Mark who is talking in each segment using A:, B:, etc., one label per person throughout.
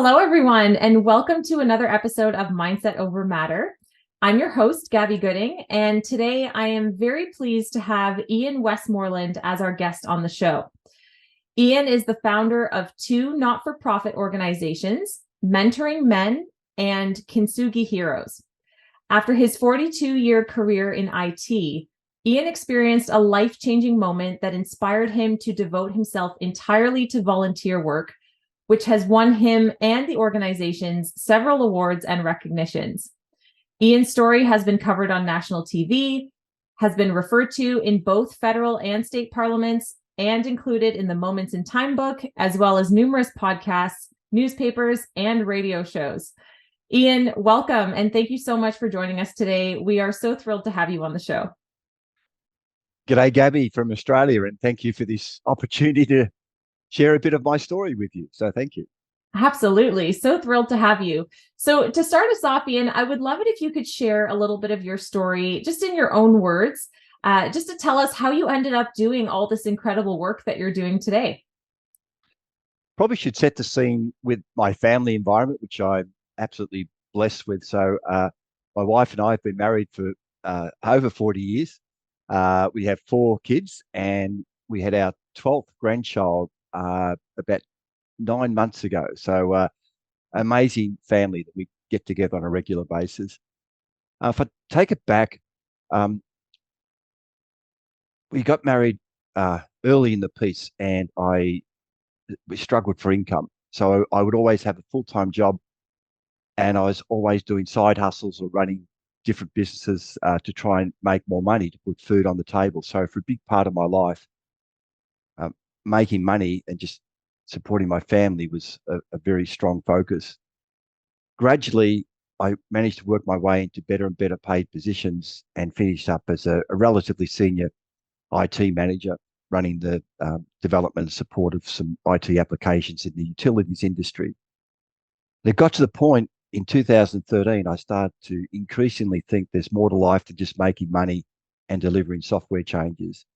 A: Hello, everyone, and welcome to another episode of Mindset Over Matter. I'm your host, Gabby Gooding, and today I am very pleased to have Ian Westmoreland as our guest on the show. Ian is the founder of two not-for-profit organizations, Mentoring Men and Kintsugi Heroes. After his 42-year career in IT, Ian experienced a life-changing moment that inspired him to devote himself entirely to volunteer work, which has won him and the organizations several awards and recognitions. Ian's story has been covered on national TV, has been referred to in both federal and state parliaments, and included in the Moments in Time book, as well as numerous podcasts, newspapers, and radio shows. Ian, welcome, and thank you so much for joining us today. We are so thrilled to have you on the show.
B: G'day, Gabby from Australia, and thank you for this opportunity to share a bit of my story with you. So thank you.
A: Absolutely. So thrilled to have you. So to start us off, Ian, I would love it if you could share a little bit of your story, just in your own words, just to tell us how you ended up doing all this incredible work that you're doing today.
B: Probably should set the scene with my family environment, which I'm absolutely blessed with. So my wife and I have been married for over 40 years. We have 4 kids, and we had our 12th grandchild about 9 months ago. So amazing family that we get together on a regular basis. If I take it back, we got married early in the piece, and we struggled for income. So I would always have a full-time job, and I was always doing side hustles or running different businesses to try and make more money to put food on the table. So for a big part of my life, making money and just supporting my family was a very strong focus. Gradually, I managed to work my way into better and better paid positions and finished up as a relatively senior IT manager, running the development and support of some IT applications in the utilities industry. And it got to the point in 2013, I started to increasingly think there's more to life than just making money and delivering software changes.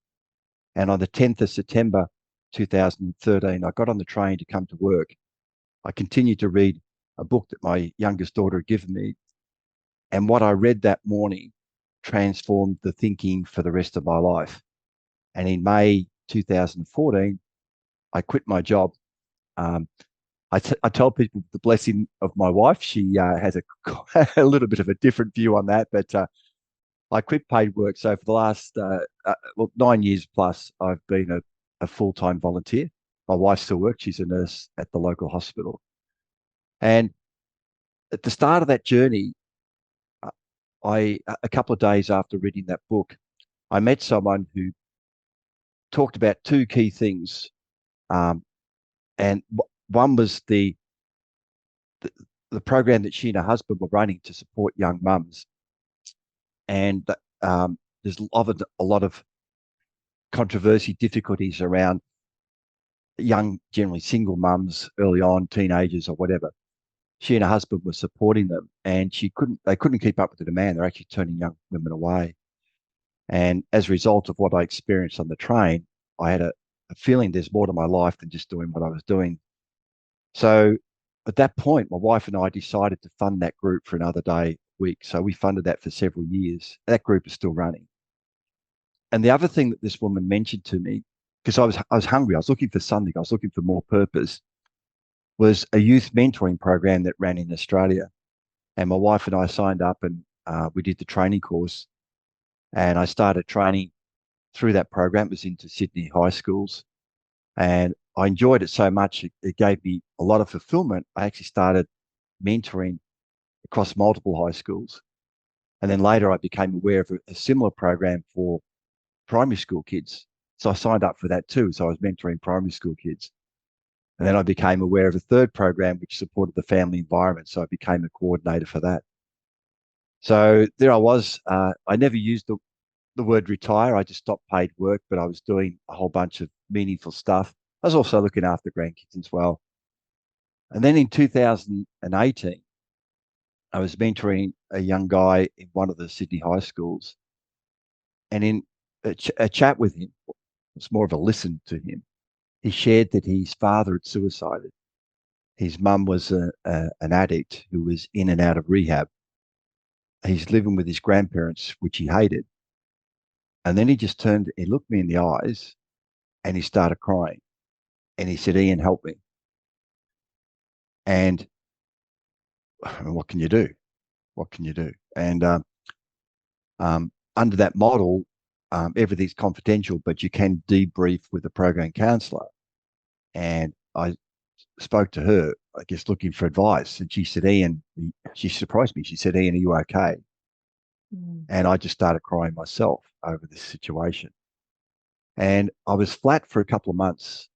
B: And on the 10th of September 2013, I got on the train to come to work. I continued to read a book that my youngest daughter had given me. And what I read that morning transformed the thinking for the rest of my life. And in May 2014, I quit my job. I tell people the blessing of my wife. She has a little bit of a different view on that, but I quit paid work. So for the last 9 years plus, I've been a full-time volunteer. My wife still works. She's a nurse at the local hospital. And at the start of that journey, a couple of days after reading that book, I met someone who talked about 2 key things. And one was the program that she and her husband were running to support young mums. And there's a lot of controversy, difficulties around young, generally single mums early on, teenagers or whatever. She and her husband were supporting them, and they couldn't keep up with the demand. They're actually turning young women away. And as a result of what I experienced on the train, I had a feeling there's more to my life than just doing what I was doing. So at that point, my wife and I decided to fund that group for another day a week. So we funded that for several years. That group is still running. And the other thing that this woman mentioned to me, because I was hungry, I was looking for something, I was looking for more purpose, was a youth mentoring program that ran in Australia. And my wife and I signed up, and we did the training course. And I started training through that program. It was into Sydney high schools. And I enjoyed it so much, it gave me a lot of fulfillment. I actually started mentoring across multiple high schools. And then later I became aware of a similar program for primary school kids. So I signed up for that too. So I was mentoring primary school kids. And then I became aware of a third program which supported the family environment. So I became a coordinator for that. So there I was. I never used the word retire. I just stopped paid work, but I was doing a whole bunch of meaningful stuff. I was also looking after grandkids as well. And then in 2018, I was mentoring a young guy in one of the Sydney high schools. And in a chat with him, it was more of a listen to him, he shared that his father had suicided. His mum was an addict who was in and out of rehab. He's living with his grandparents, which he hated. And then he just turned, he looked me in the eyes and he started crying. And he said, Ian, help me. And what can you do? What can you do? And under that model, everything's confidential, but you can debrief with the program counselor. And I spoke to her, I guess, looking for advice. And she said, Ian, she surprised me. She said, Ian, are you okay? And I just started crying myself over this situation. And I was flat for a couple of months.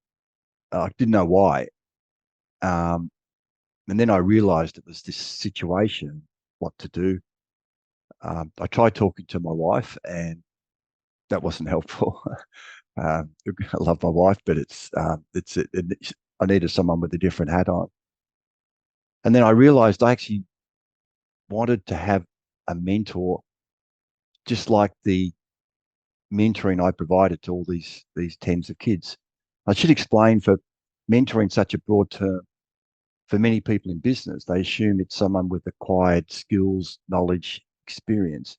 B: I didn't know why. Um, and then I realized it was this situation, what to do. I tried talking to my wife, and that wasn't helpful. I love my wife, but I needed someone with a different hat on. And then I realized I actually wanted to have a mentor, just like the mentoring I provided to all these tens of kids. I should explain, for mentoring such a broad term, for many people in business, they assume it's someone with acquired skills, knowledge, experience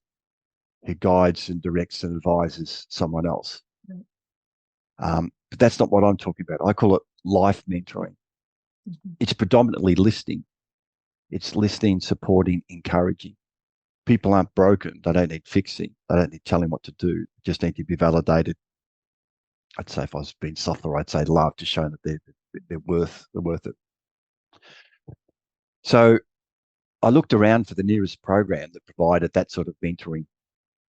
B: who guides and directs and advises someone else. But that's not what I'm talking about. I call it life mentoring. It's predominantly listening. It's listening, supporting, encouraging. People aren't broken. They don't need fixing. They don't need telling what to do. They just need to be validated. I'd say, if I was being softer, I'd say love, to show that they're worth it. So I looked around for the nearest program that provided that sort of mentoring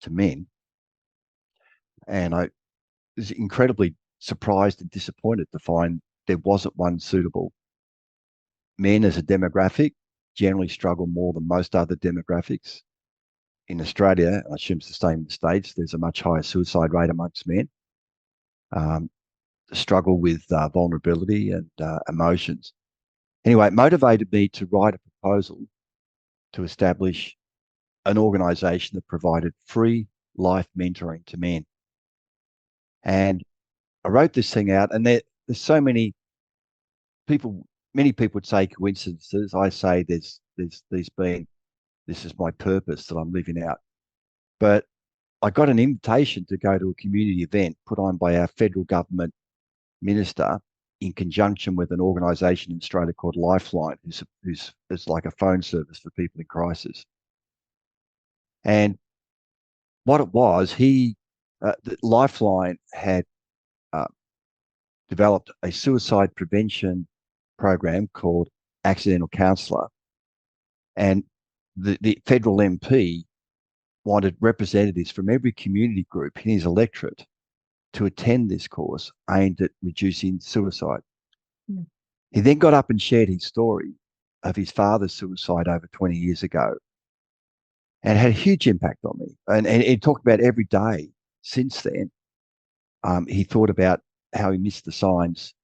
B: to men, and I was incredibly surprised and disappointed to find there wasn't one suitable. Men as a demographic generally struggle more than most other demographics. In Australia, I assume it's the same in the States, there's a much higher suicide rate amongst men. Um, struggle with vulnerability and emotions. Anyway, it motivated me to write a proposal to establish an organisation that provided free life mentoring to men. And I wrote this thing out, and there's so many people. Many people would say coincidences. I say there's been, this is my purpose that I'm living out. But I got an invitation to go to a community event put on by our federal government minister in conjunction with an organisation in Australia called Lifeline, who's like a phone service for people in crisis. And what it was, Lifeline had uh, developed a suicide prevention program called Accidental Counsellor, and the federal MP wanted representatives from every community group in his electorate to attend this course aimed at reducing suicide. Mm. He then got up and shared his story of his father's suicide over 20 years ago, and had a huge impact on me. And he talked about every day since then. He thought about how he missed the signs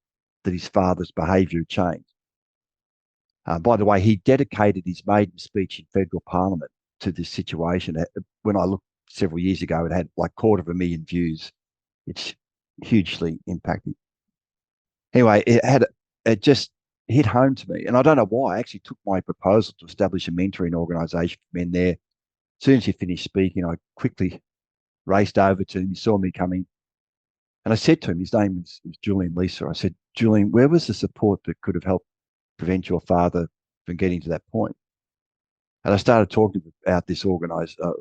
B: that his father's behaviour had changed. By the way, he dedicated his maiden speech in federal parliament to this situation. When I looked several years ago, it had like 250,000 views. It's hugely impacting. Anyway, it just hit home to me, and I don't know why. I actually took my proposal to establish a mentoring organisation for men there. As soon as he finished speaking, I quickly raced over to him. He saw me coming, and I said to him, his name is Julian Lisa. I said, Julian, where was the support that could have helped prevent your father from getting to that point? And I started talking about this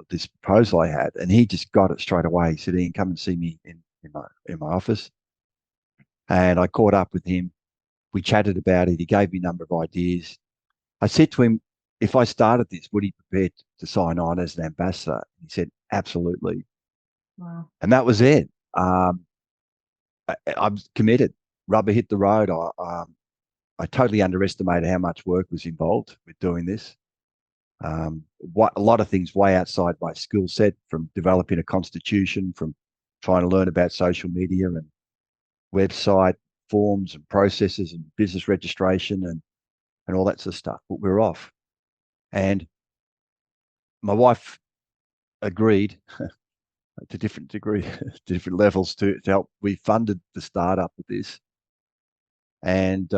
B: this proposal I had, and he just got it straight away. He said, Ian, come and see me in my office. And I caught up with him. We chatted about it. He gave me a number of ideas. I said to him, if I started this, would he be prepared to sign on as an ambassador? He said, absolutely. Wow. And that was it. I'm committed. Rubber hit the road. I totally underestimated how much work was involved with doing this. A lot of things way outside my skill set, from developing a constitution, from trying to learn about social media and website forms and processes and business registration and all that sort of stuff. But we're off. And my wife agreed to different degree, different levels to help. We funded the startup of this, and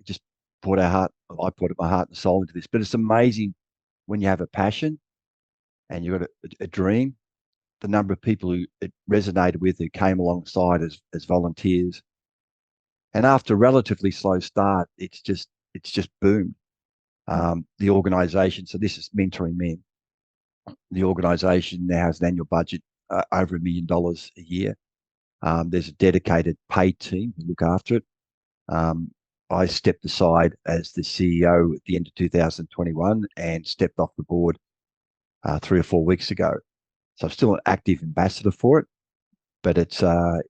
B: just I put my heart and soul into this. But it's amazing when you have a passion and you've got a dream, the number of people who it resonated with, who came alongside as volunteers. And after a relatively slow start, it's just boomed. The organisation, so this is Mentoring Men. The organisation now has an annual budget over $1 million a year. There's a dedicated paid team who look after it. Um, I stepped aside as the CEO at the end of 2021 and stepped off the board 3 or 4 weeks ago. So I'm still an active ambassador for it, but it's a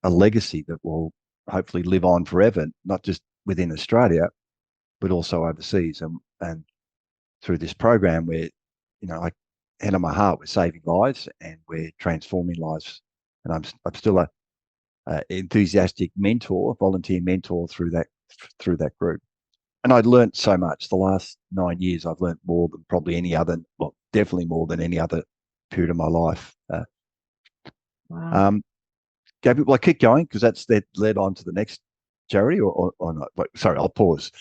B: legacy that will hopefully live on forever, not just within Australia, but also overseas. And through this program, where I hand on my heart, we're saving lives and we're transforming lives. And I'm still a enthusiastic mentor, volunteer mentor through that group. And I'd learned so much. The last 9 years, I've learned more than probably any other, well, definitely more than any other period of my life.
A: Wow.
B: Gabby, will I keep going because that led on to the next charity, or not? Wait, sorry, I'll pause.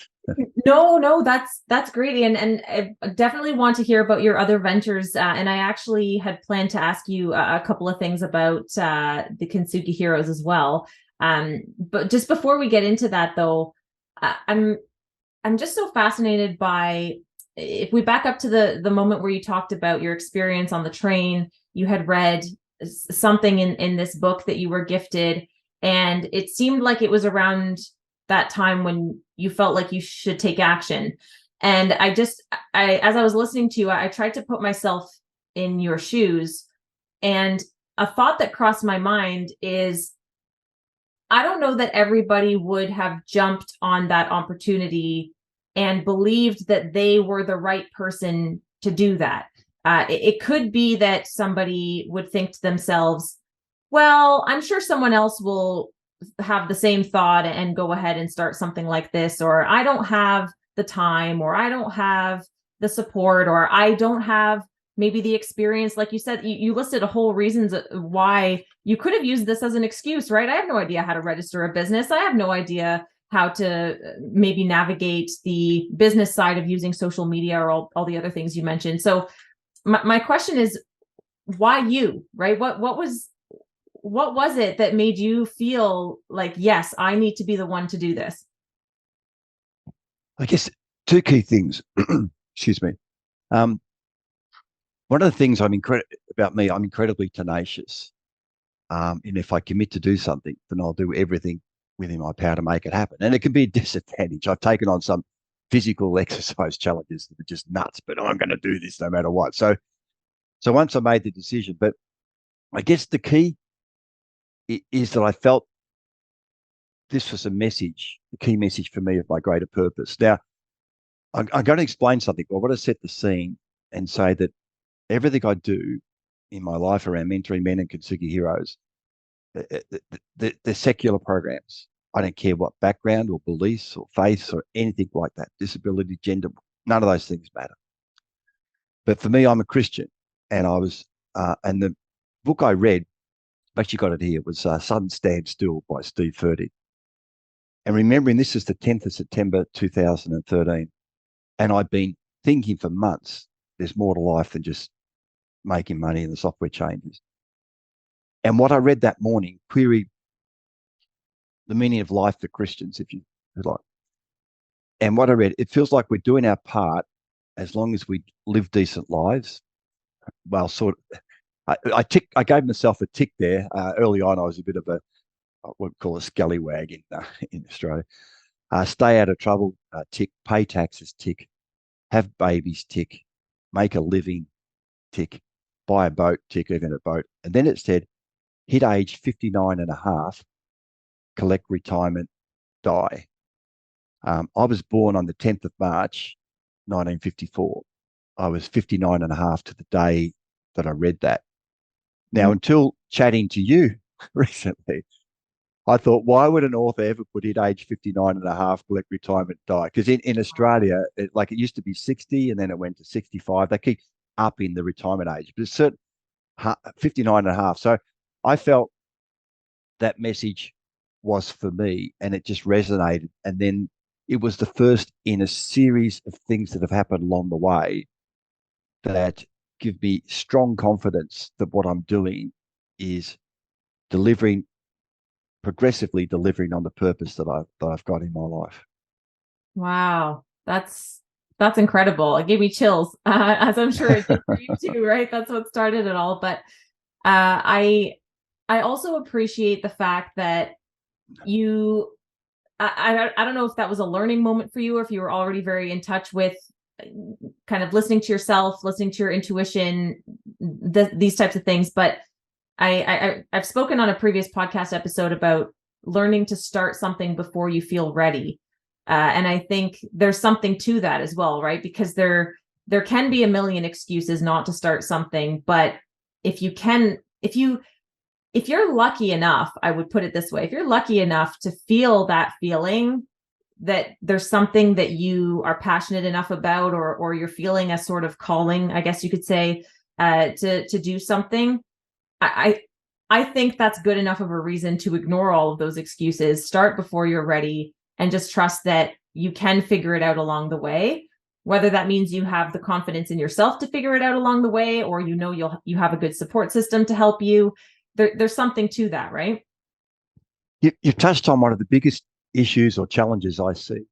A: No, that's great, and I definitely want to hear about your other ventures. And I actually had planned to ask you a couple of things about the Kintsugi Heroes as well. But just before we get into that, though, I'm just so fascinated by, if we back up to the moment where you talked about your experience on the train. You had read something in this book that you were gifted, and it seemed like it was around that time when you felt like you should take action. And as I was listening to you, I tried to put myself in your shoes, and a thought that crossed my mind is, I don't know that everybody would have jumped on that opportunity and believed that they were the right person to do that. It could be that somebody would think to themselves, well, I'm sure someone else will have the same thought and go ahead and start something like this, or I don't have the time, or I don't have the support, or I don't have maybe the experience. Like you said, you listed a whole reasons why you could have used this as an excuse, right? I have no idea how to register a business. I have no idea how to maybe navigate the business side of using social media, or all the other things you mentioned. So my question is, why you, right? What was it that made you feel like, yes, I need to be the one to do this?
B: I guess two key things. Excuse me. Um, One of the things about me, I'm incredibly tenacious. And if I commit to do something, then I'll do everything within my power to make it happen. And it can be a disadvantage. I've taken on some physical exercise challenges that are just nuts, but I'm going to do this no matter what. So once I made the decision, but I guess the key is that I felt this was the key message for me of my greater purpose. Now, I'm going to explain something. I want to set the scene and say that everything I do in my life around mentoring men and Kintsugi heroes, they're secular programs. I don't care what background or beliefs or faiths or anything like that, disability, gender, none of those things matter. But for me, I'm a Christian, and and the book I read, I've actually got it here, was Sudden Stand Still by Steve Furtick. And remembering this is the 10th of September 2013, and I've been thinking for months, there's more to life than just making money and the software changes. And what I read that morning queried the meaning of life for Christians, if you like. And what I read, it feels like we're doing our part as long as we live decent lives. Well, I gave myself a tick there. Early on, I was a bit of what we call a scallywag in Australia. Stay out of trouble, tick. Pay taxes, tick. Have babies, tick. Make a living, tick. Buy a boat, tick, even a boat. And then it said, hit age 59 and a half, collect retirement, die. I was born on the 10th of March, 1954. I was 59 and a half to the day that I read that. Now, until chatting to you recently, I thought, why would an author ever put in age 59 and a half, collect retirement, die? Because in Australia, it used to be 60 and then it went to 65. They keep upping the retirement age, but it's certain 59 and a half. So I felt that message was for me and it just resonated. And then it was the first in a series of things that have happened along the way that give me strong confidence that what I'm doing is delivering, progressively delivering on the purpose that I've got in my life.
A: Wow, that's incredible. It gave me chills, as I'm sure it did for you too, right? That's what started it all. But I also appreciate the fact that you I don't know if that was a learning moment for you or if you were already very in touch with kind of listening to yourself, listening to your intuition, these types of things. But I've spoken on a previous podcast episode about learning to start something before you feel ready. And I think there's something to that as well, right? Because there can be a million excuses not to start something, but if you can, if you're lucky enough, I would put it this way, if you're lucky enough to feel that feeling that there's something that you are passionate enough about, or you're feeling a sort of calling, I guess you could say, to do something, I I think that's good enough of a reason to ignore all of those excuses, start before you're ready, and just trust that you can figure it out along the way. Whether that means you have the confidence in yourself to figure it out along the way, or you have a good support system to help you. There's something to that, right?
B: You touched on one of the biggest issues or challenges I see.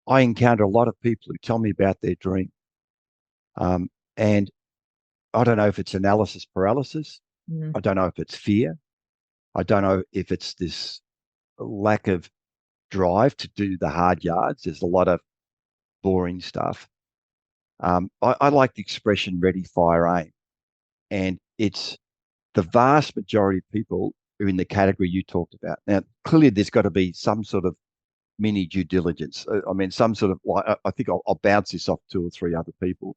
B: I encounter a lot of people who tell me about their dream. And I don't know if it's analysis paralysis.
A: Mm.
B: I don't know if it's fear. I don't know if it's this lack of drive to do the hard yards. There's a lot of boring stuff. I like the expression ready, fire, aim. And it's the vast majority of people are in the category you talked about. Now, clearly, there's got to be some sort of mini due diligence. I mean, some sort of, like, I think I'll bounce this off two or three other people.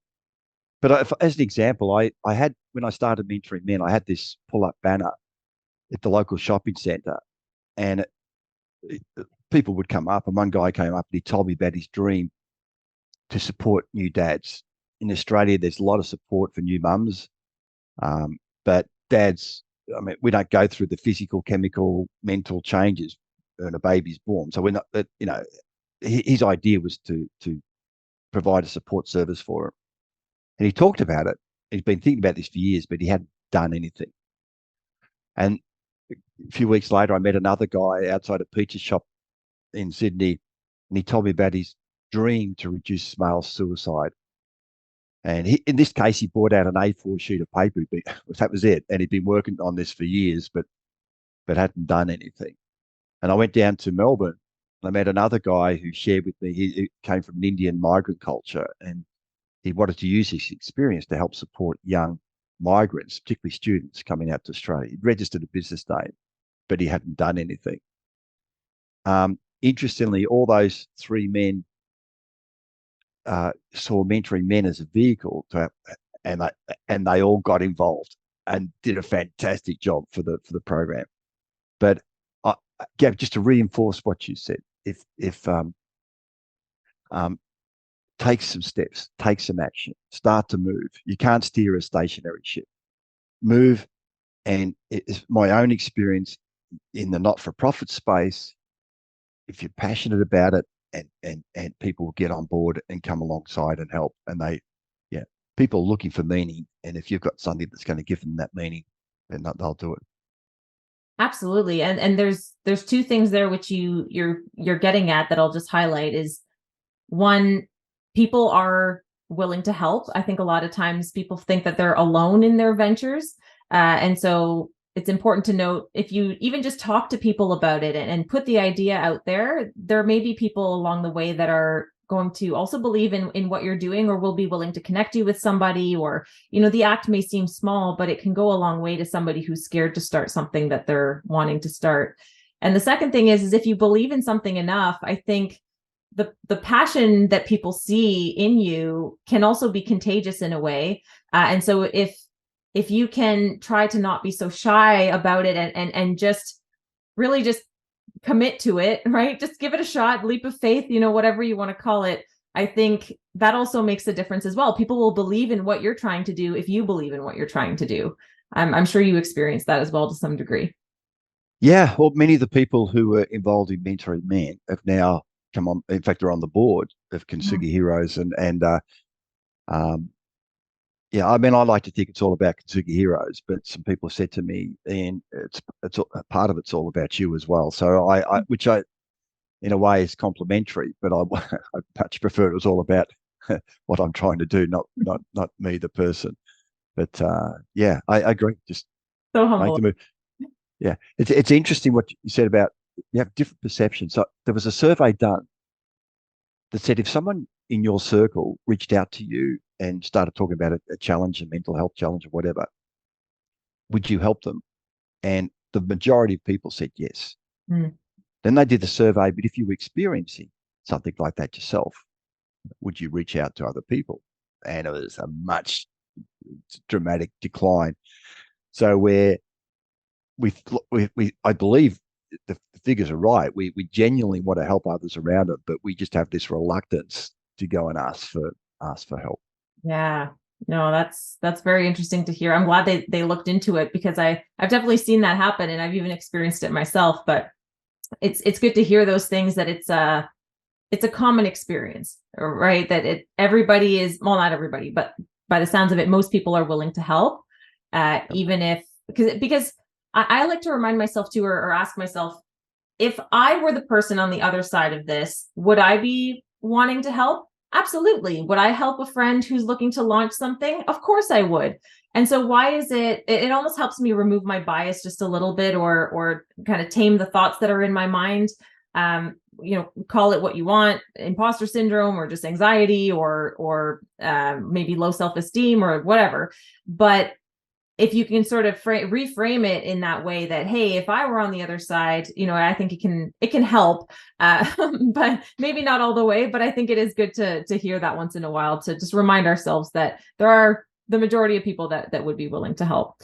B: But as an example, I had, when I started mentoring men, I had this pull-up banner at the local shopping centre, and people would come up, and one guy came up and he told me about his dream to support new dads. In Australia, there's a lot of support for new mums, but dads, I mean, we don't go through the physical, chemical, mental changes when a baby's born. So we're not, you know, his idea was to provide a support service for him. And he talked about it. He's been thinking about this for years, but he hadn't done anything. And a few weeks later, I met another guy outside a pizza shop in Sydney, and he told me about his dream to reduce male suicide. And in this case, he brought out an A4 sheet of paper. That was it. And he'd been working on this for years, but hadn't done anything. And I went down to Melbourne, and I met another guy who shared with me. He came from an Indian migrant culture, and he wanted to use his experience to help support young migrants, particularly students coming out to Australia. He'd registered a business name, but he hadn't done anything. Interestingly, all those three men saw mentoring men as a vehicle and they all got involved and did a fantastic job for the program. But Gab, just to reinforce what you said, if take some steps, take some action, start to move. You can't steer a stationary ship. Move, and it's my own experience in the not-for-profit space. If you're passionate about it, and people will get on board and come alongside and help, and people are looking for meaning, and if you've got something that's going to give them that meaning, then they'll do it.
A: Absolutely. And there's two things there which you're getting at that I'll just highlight is, one, people are willing to help. I think a lot of times people think that they're alone in their ventures. And so it's important to note, if you even just talk to people about it and put the idea out there, there may be people along the way that are going to also believe in what you're doing, or will be willing to connect you with somebody, or, the act may seem small, but it can go a long way to somebody who's scared to start something that they're wanting to start. And the second thing is if you believe in something enough, I think the passion that people see in you can also be contagious in a way. And so if you can try to not be so shy about it and just really just commit to it, right? Just give it a shot, leap of faith, whatever you want to call it. I think that also makes a difference as well. People will believe in what you're trying to do if you believe in what you're trying to do. I'm sure you experienced that as well to some degree.
B: Yeah, well, many of the people who were involved in mentoring men have now come on. In fact, they're on the board of Kintsugi Heroes, um, yeah, I mean, I like to think it's all about Kintsugi Heroes, but some people said to me, and it's a part of it's all about you as well. So which I in a way is complimentary, but I much prefer it was all about what I'm trying to do, not me, the person. But yeah, I agree. Just
A: So
B: make
A: humble.
B: the move. Yeah, it's interesting what you said about you have different perceptions. So there was a survey done that said if someone in your circle reached out to you and started talking about a challenge, a mental health challenge or whatever, would you help them? And the majority of people said yes.
A: Mm.
B: Then they did the survey, but if you were experiencing something like that yourself, would you reach out to other people? And it was a much dramatic decline. So where we I believe the figures are right. We genuinely want to help others around them, but we just have this reluctance to go and ask for help.
A: Yeah. No, that's very interesting to hear. I'm glad they looked into it because I've definitely seen that happen and I've even experienced it myself, but it's good to hear those things that it's a common experience, right? That everybody is, well, not everybody, but by the sounds of it, most people are willing to help, even if because I like to remind myself too, or ask myself, if I were the person on the other side of this, would I be wanting to help? Absolutely. Would I help a friend who's looking to launch something? Of course I would. And so why is it almost helps me remove my bias just a little bit or kind of tame the thoughts that are in my mind. Call it what you want, imposter syndrome or just anxiety or maybe low self-esteem or whatever. But if you can sort of reframe it in that way that, hey, if I were on the other side, I think it can help, but maybe not all the way. But I think it is good to hear that once in a while to just remind ourselves that there are the majority of people that would be willing to help.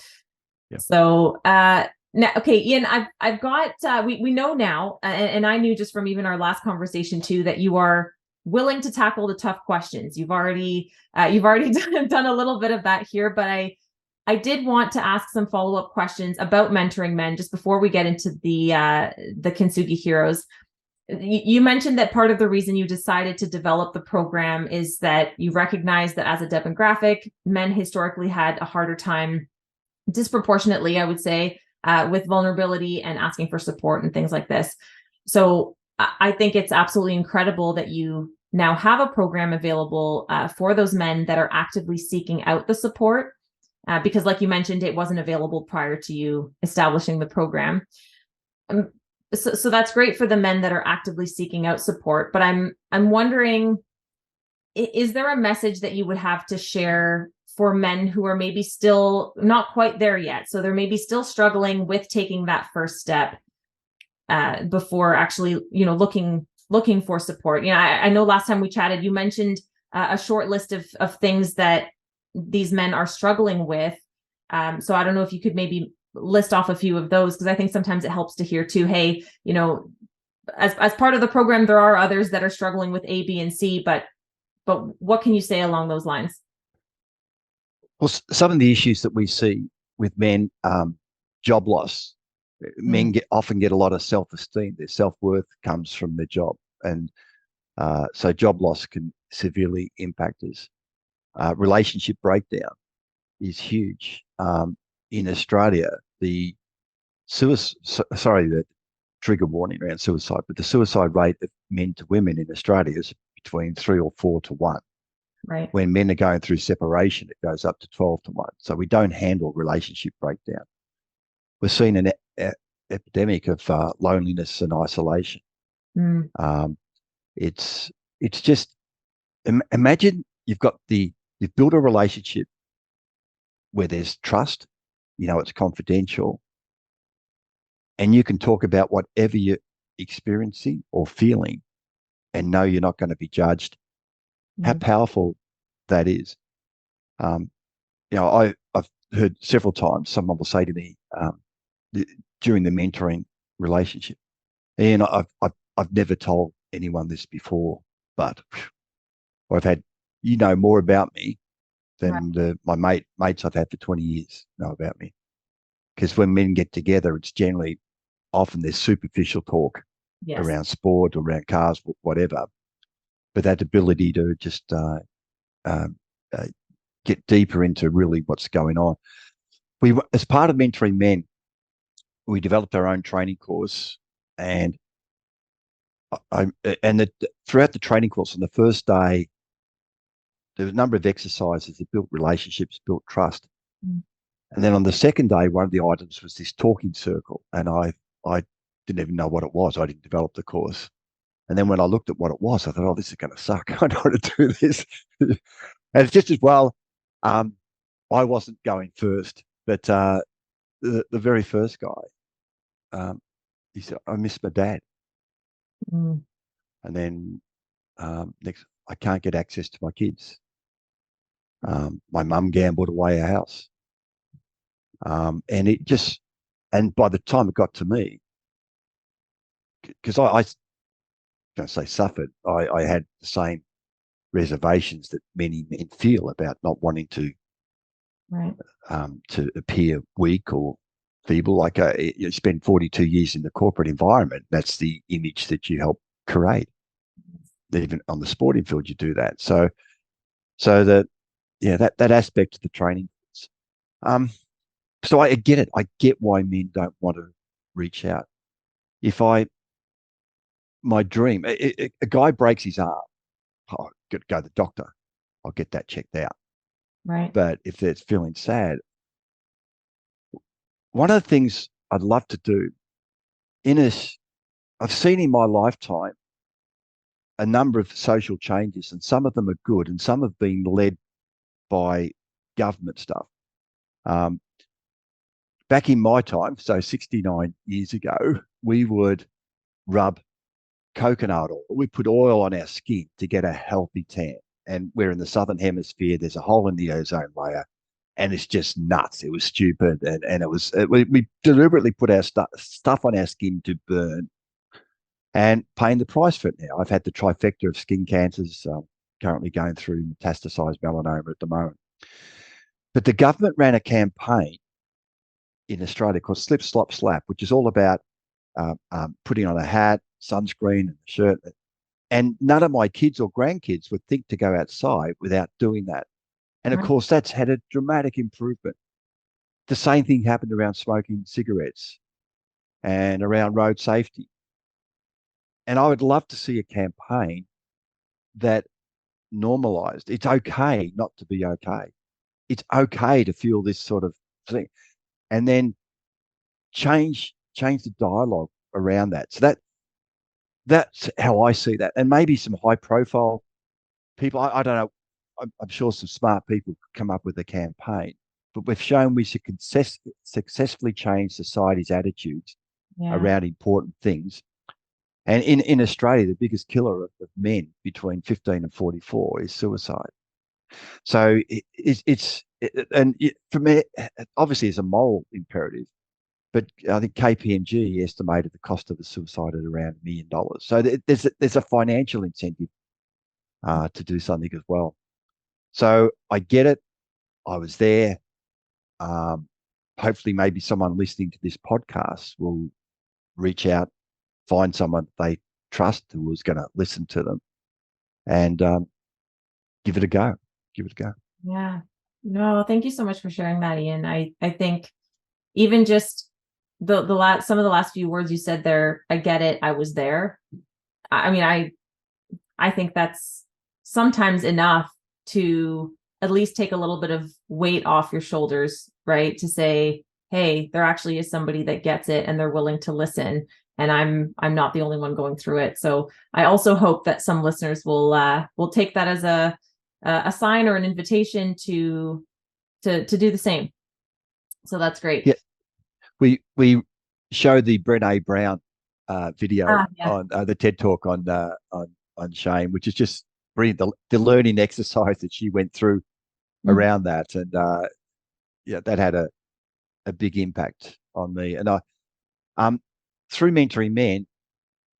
B: Yeah.
A: So now, okay, Ian, I've got we know now, and I knew just from even our last conversation too that you are willing to tackle the tough questions. You've already done a little bit of that here, but I did want to ask some follow-up questions about mentoring men just before we get into the Kintsugi Heroes. You mentioned that part of the reason you decided to develop the program is that you recognize that as a demographic, men historically had a harder time, disproportionately, I would say, with vulnerability and asking for support and things like this. So I think it's absolutely incredible that you now have a program available for those men that are actively seeking out the support. Because like you mentioned, it wasn't available prior to you establishing the program. So that's great for the men that are actively seeking out support. But I'm wondering, is there a message that you would have to share for men who are maybe still not quite there yet? So they're maybe still struggling with taking that first step before actually, looking for support. I know last time we chatted, you mentioned a short list of things that these men are struggling with. So I don't know if you could maybe list off a few of those, because I think sometimes it helps to hear too, hey, as part of the program, there are others that are struggling with A, B, and C, but what can you say along those lines?
B: Well, some of the issues that we see with men, job loss. Men often get a lot of self-esteem. Their self-worth comes from their job, and so job loss can severely impact us. Relationship breakdown is huge. In Australia, the trigger warning around suicide, but the suicide rate of men to women in Australia is between 3 or 4 to 1.
A: Right.
B: When men are going through separation, it goes up to 12 to 1. So we don't handle relationship breakdown. We're seeing an epidemic of loneliness and isolation.
A: Mm.
B: It's just imagine you've built a relationship where there's trust, it's confidential, and you can talk about whatever you're experiencing or feeling and know you're not going to be judged. How powerful that is. I've heard several times someone will say to me during the mentoring relationship, and I've never told anyone this before, but I've had more about me than my mates I've had for 20 years know about me. Because when men get together, it's generally often there's superficial talk,
A: Yes.
B: around sport, around cars, whatever. But that ability to just um, uh, get deeper into really what's going on. As part of mentoring men, we developed our own training course, and I and the, throughout the training course on the first day, there was a number of exercises that built relationships, built trust.
A: Mm.
B: And then on the second day, one of the items was this talking circle, and I didn't even know what it was. I didn't develop the course. And then when I looked at what it was, I thought, oh, this is going to suck. I don't want to do this. And it's just as well, I wasn't going first, but the very first guy, he said, I miss my dad.
A: Mm.
B: And then next, I can't get access to my kids. My mum gambled away a house. And it just, and by the time it got to me, because I don't say suffered, I had the same reservations that many men feel about not wanting
A: Right.
B: to appear weak or feeble. Like you spend 42 years in the corporate environment, that's the image that you help create. Even on the sporting field, you do that. So that that aspect of the training. Um, so I get it. I get why men don't want to reach out. If I my dream, a guy breaks his arm, oh, go to the doctor. I'll get that checked out.
A: Right.
B: But if they're feeling sad, one of the things I'd love to do in this, I've seen in my lifetime a number of social changes, and some of them are good, and some have been led by government stuff. Um, Back in my time, so 69 years ago, we would rub coconut oil. We put oil on our skin to get a healthy tan. And we're in the southern hemisphere. There's a hole in the ozone layer, and it's just nuts. It was stupid, and we deliberately put our stuff on our skin to burn, and paying the price for it now. I've had the trifecta of skin cancers. Currently going through metastasized melanoma at the moment. But the government ran a campaign in Australia called Slip, Slop, Slap, which is all about putting on a hat, sunscreen, and a shirt. And none of my kids or grandkids would think to go outside without doing that. And of
A: Right.
B: course, that's had a dramatic improvement. The same thing happened around smoking cigarettes and around road safety. And I would love to see a campaign that normalized. It's okay not to be okay. It's okay to feel this sort of thing. And then change the dialogue around that. So that's how I see that. And maybe some high profile people. I don't know. I'm sure some smart people could come up with a campaign, but we've shown we should successfully change society's attitudes
A: Yeah.
B: around important things. And in Australia, the biggest killer of men between 15 and 44 is suicide. So for me, obviously, it's a moral imperative. But I think KPMG estimated the cost of the suicide at around $1 million. So there's a financial incentive to do something as well. So I get it. I was there. Um, Hopefully, maybe someone listening to this podcast will reach out, find someone they trust who is going to listen to them, and give it a go. Give it a go.
A: Yeah. No, thank you so much for sharing that, Ian. I think even just the last some of the last few words you said there, I get it. I was there. I mean, I think that's sometimes enough to at least take a little bit of weight off your shoulders, right? To say, hey, there actually is somebody that gets it and they're willing to listen. And I'm not the only one going through it. So I also hope that some listeners will take that as a sign or an invitation to do the same. So that's great.
B: Yeah, we showed the Brené Brown video
A: Yeah.
B: on the TED Talk on shame, which is just brilliant. The learning exercise that she went through
A: Mhm.
B: around that, and yeah, that had a big impact on me. And I through mentoring men,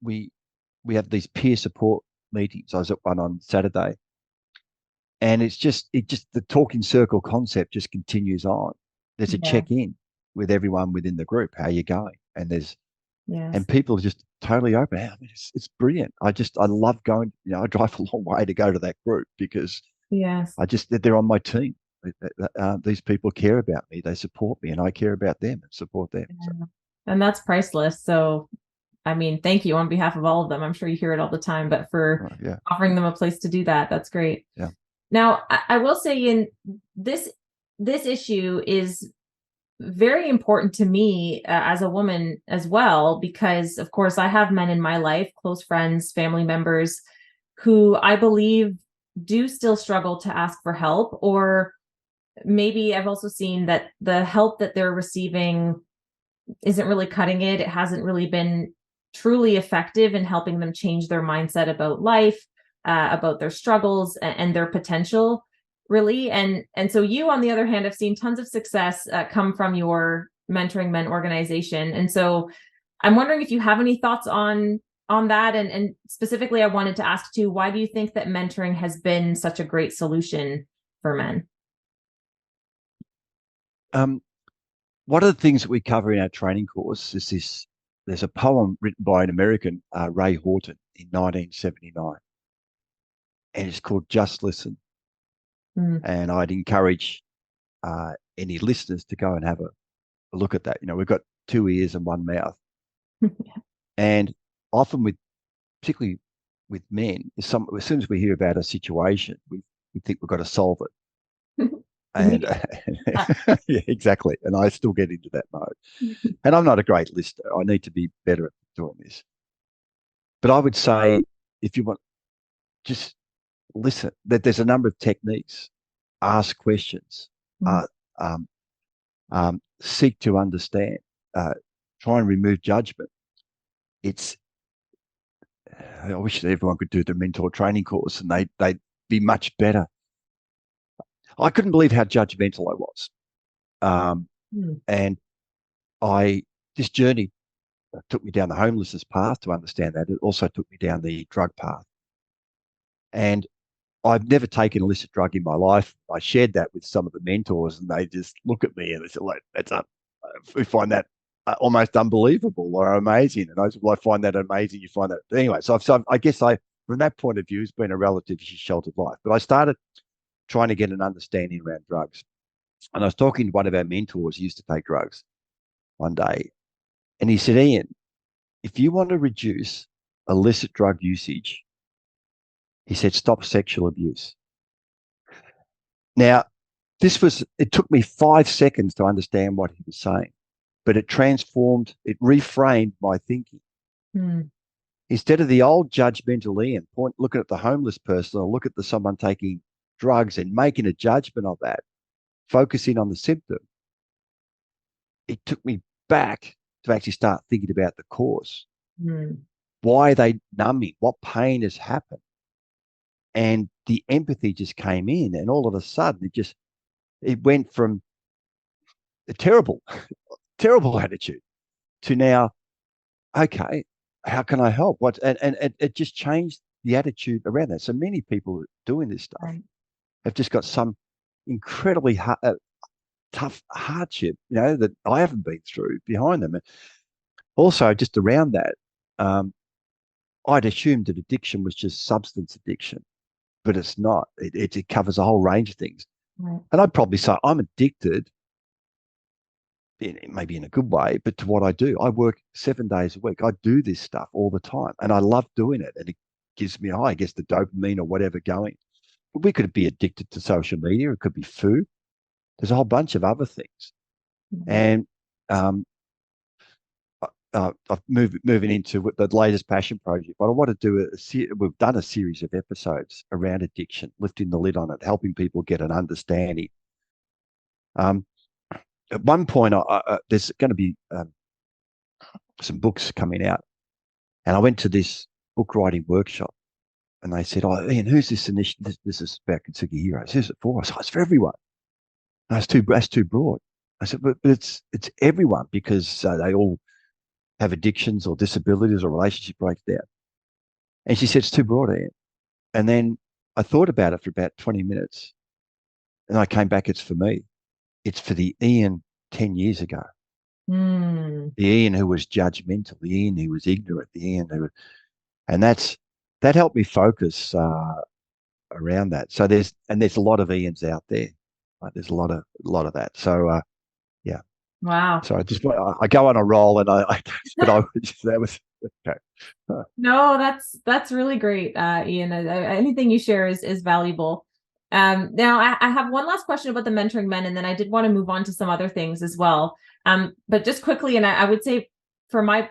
B: we we have these peer support meetings. I was at one on Saturday, and it just the talking circle concept just continues on. There's a
A: Yeah.
B: check in with everyone within the group. How you going? And there's
A: Yes.
B: and people are just totally open. I mean, it's brilliant. I love going. I drive a long way to go to that group because
A: Yes.
B: they're on my team. These people care about me. They support me, and I care about them and support them. So,
A: Yeah. And that's priceless. So, I mean, thank you on behalf of all of them. I'm sure you hear it all the time, but for
B: right, yeah,
A: offering them a place to do that, that's great.
B: yeah.
A: Now, I will say in this issue is very important to me as a woman as well, because of course I have men in my life, close friends, family members, who I believe do still struggle to ask for help, or maybe I've also seen that the help that they're receiving isn't really cutting it. It hasn't really been truly effective in helping them change their mindset about life, about their struggles and their potential, really. And so you, on the other hand, have seen tons of success come from your Mentoring Men organization. And so I'm wondering if you have any thoughts on that. And specifically, I wanted to ask too, why do you think that mentoring has been such a great solution for men?
B: Um, One of the things that we cover in our training course is this. There's a poem written by an American, Ray Horton, in 1979, and it's called "Just Listen."
A: Mm.
B: And I'd encourage any listeners to go and have a look at that. We've got two ears and one mouth, and often particularly with men, as soon as we hear about a situation, we think we've got to solve it.
A: Me
B: And yeah, exactly. And I still get into that mode. And I'm not a great lister. I need to be better at doing this. But I would say, if you want, just listen. That there's a number of techniques. Ask questions.
A: too.
B: Uh, um, Seek to understand. Uh, Try and remove judgment. It's. I wish that everyone could do the mentor training course, and they'd be much better. I couldn't believe how judgmental I was,
A: Mm.
B: and I this journey took me down the homelessness path to understand that. It also took me down the drug path, and I've never taken an illicit drug in my life. I shared that with some of the mentors, and they just look at me and they said, "Like, that's up. We find that almost unbelievable or amazing." And I said, "Well, I find that amazing. You find that anyway." I guess from that point of view, it's been a relatively sheltered life. But I started trying to get an understanding around drugs, and I was talking to one of our mentors who used to take drugs one day, and he said, "Ian, if you want to reduce illicit drug usage," he said, "stop sexual abuse." Now, it took me 5 seconds to understand what he was saying, but it reframed my thinking.
A: Mm.
B: Instead of the old judgmental Ian looking at the homeless person or look at someone taking drugs and making a judgment of that, focusing on the symptom, it took me back to actually start thinking about the cause.
A: Mm.
B: Why are they numbing? What pain has happened? And the empathy just came in, and all of a sudden, it went from a terrible, terrible attitude to now, okay, how can I help? And it just changed the attitude around that. So many people doing this stuff
A: Right.
B: have just got some incredibly tough hardship, that I haven't been through behind them. And also, just around that, um, I'd assumed that addiction was just substance addiction, but it's not. It covers a whole range of things.
A: Right.
B: And I'd probably say I'm addicted, maybe in a good way, but to what I do. I work 7 days a week. I do this stuff all the time, and I love doing it. And it gives me, I guess, the dopamine or whatever going. But we could be addicted to social media. It could be food. There's a whole bunch of other things.
A: Mhm.
B: And um, I've moving into the latest passion project. But I want to do we've done a series of episodes around addiction, lifting the lid on it, helping people get an understanding. Um, at one point, there's going to be some books coming out, and I went to this book writing workshop, and they said, "Oh, Ian, who's this initiative? This is about Kintsugi heroes. Who's it for?" I said, "Oh, it's for everyone." No, that's too broad. I said, but it's everyone because they all have addictions or disabilities or relationship breakdown. And she said, "It's too broad, Ian." And then I thought about it for about 20 minutes, and I came back. It's for me. It's for the Ian 10 years ago.
A: Mm.
B: The Ian who was judgmental, the Ian who was ignorant, the Ian who, and that helped me focus around that. So there's a lot of Ians out there. Right? There's a lot of that. So yeah.
A: Wow.
B: So I go on a roll, and but I that was okay.
A: No, that's really great, Ian. Anything you share is valuable. Now I have one last question about the mentoring men, and then I did want to move on to some other things as well. But just quickly, and I would say for my